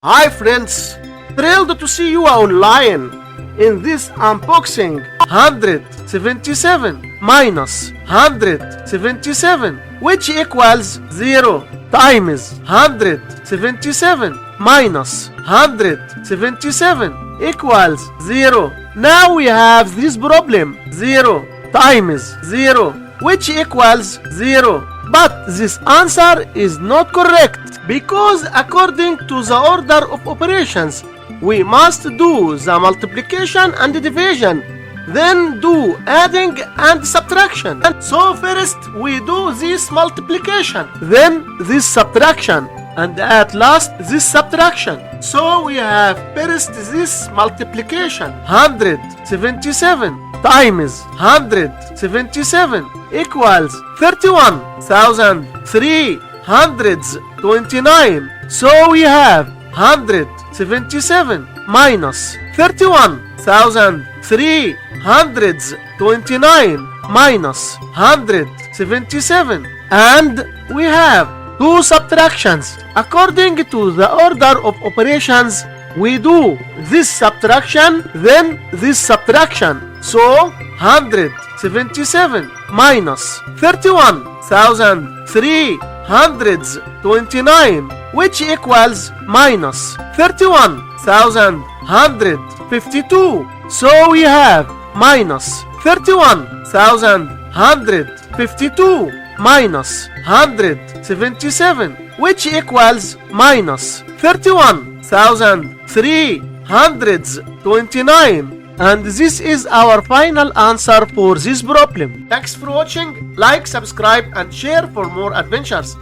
Hi friends, thrilled to see you online in this unboxing. 177 minus 177, which equals 0, times 177 minus 177 equals 0. Now we have this problem, 0 times 0, which equals 0. But this answer is not correct, because according to the order of operations, we must do the multiplication and division, then do adding and subtraction. And so first we do this multiplication, then this subtraction, and at last this subtraction. So we have first this multiplication, 177 times 177 equals 31,329. So we have 177 minus 31,329 minus 177, and we have two subtractions. According to the order of operations, we do this subtraction, then this subtraction. So 177 minus 31,329, which equals minus 31,152. So we have minus 31,152 minus 177, which equals minus 31,329. And this is our final answer for this problem. Thanks for watching. Like, subscribe, and share for more adventures.